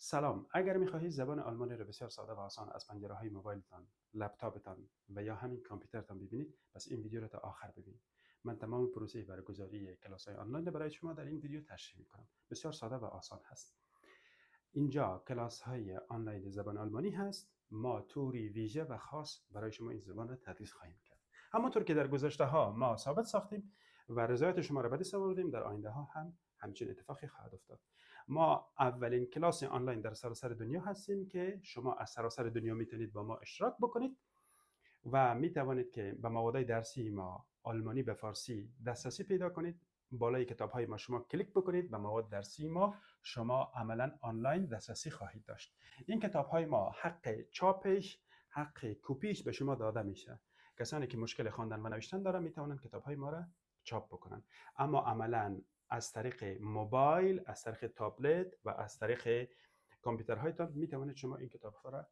سلام. اگر می‌خواهید زبان آلمانی را بسیار ساده و آسان از پنجره‌های موبایلتان، لپتاپتان و یا همین کامپیوترتان ببینید، پس این ویدیو را تا آخر ببینید. من تمام پروسه برگزاری کلاس‌های آنلاین را برای شما در این ویدیو تشریح می‌کنم. بسیار ساده و آسان هست. اینجا کلاس‌های آنلاین زبان آلمانی هست. ما طوری ویژه و خاص برای شما این زبان را تدریس خواهیم کرد. همانطور که در گذشته‌ها ما ثابت ساختیم و رضایت شما را به دست آوردیم، در آینده‌ها هم همچین اتفاقی خواهد افتاد. ما اولین کلاس آنلاین در سراسر دنیا هستیم که شما از سراسر دنیا میتونید با ما اشتراک بکنید و میتوانید که به مواد درسی ما آلمانی به فارسی دسترسی پیدا کنید. بالای کتاب‌های ما شما کلیک بکنید، به مواد درسی ما شما عملاً آنلاین دسترسی خواهید داشت. این کتاب‌های ما حق چاپش، حق کپیش به شما داده میشه. کسانی که مشکل خواندن و نوشتن دارن میتونن کتاب‌های ما را چاپ بکنن. اما عملاً از طریق موبایل، از طریق تابلت و از طریق کامپیوترهایتان میتوانید شما این کتاب‌ها را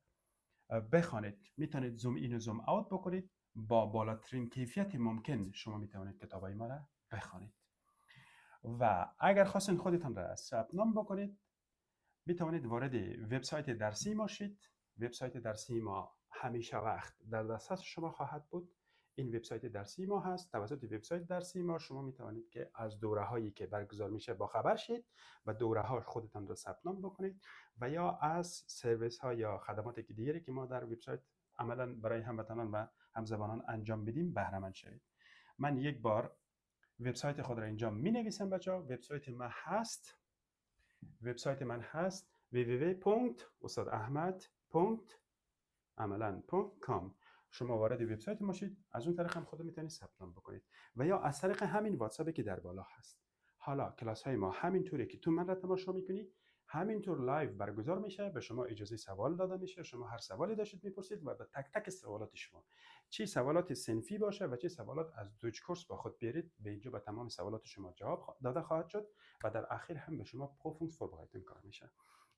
بخوانید. میتونید زوم این و زوم اوت بکنید. با بالاترین کیفیت ممکن شما میتوانید کتابای ما را بخوانید. و اگر خواستین خودتان را ثبت نام بکنید، میتوانید وارد وبسایت درسی ما شید. وبسایت درسی ما همیشه وقت در دسترس شما خواهد بود. این وبسایت درسی ما هست. توسط وبسایت درسی ما شما میتوانید که از دوره‌هایی که برگزار میشه با خبر شید و دوره‌ها خودتان را ثبت نام بکنید و یا از سرویس ها یا خدمات دیگری که ما در وبسایت عملاً برای هموطنان و همزبانان انجام بدیم بهره مند شوید. من یک بار وبسایت خود را اینجا می‌نویسم بچه‌ها. وبسایت من هست www.ustadahmad.com. شما وارد وبسایت ما شید، از اون طریق هم خود میتونید ثبت نام بکنید و یا از طریق همین واتساپی که در بالا هست. حالا کلاس های ما همین طوری که تو من را تماشا میکنی همینطور لایو برگزار میشه. به شما اجازه سوال داده میشه. شما هر سوالی داشتید میپرسید و به تک تک سوالات شما، چه سوالات صنفی باشه و چه سوالات از دوج کورس با خود بیارید، به اینجا به تمام سوالات شما جواب داده خواهد شد و در اخیر هم به شما پروفونس vorbereiten کار میشه.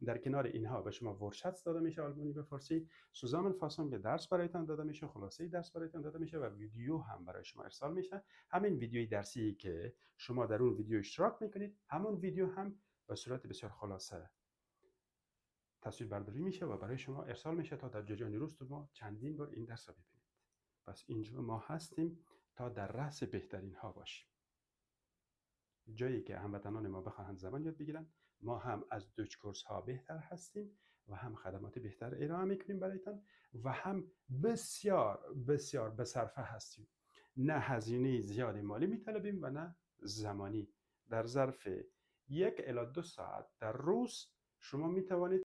در کنار اینها به شما ورشت داده میشه آلمانی به فارسی، zusammenfassung که درس برایتان داده میشه، خلاصه درس برایتان داده میشه و ویدیو هم برای شما ارسال میشه. همین ویدیوی درسی که شما در اون ویدیو اشتراک میکنید، همون ویدیو هم به صورت بسیار خلاصه تصویر برداری میشه و برای شما ارسال میشه تا در جریان روز ما چندین بار این درس رو ببینید. پس اینجا ما هستیم تا در رأس بهترین ها باشیم. جایی که هموطنان ما بخواهند زبان یاد بگیرن، ما هم از دوج کورس ها بهتر هستیم و هم خدمات بهتر ارائه میکنیم برایتان و هم بسیار بسیار به صرفه هستیم. نه هزینه زیادی مالی میطلبیم و نه زمانی. در ظرف 1 الی 2 ساعت در روز شما میتوانید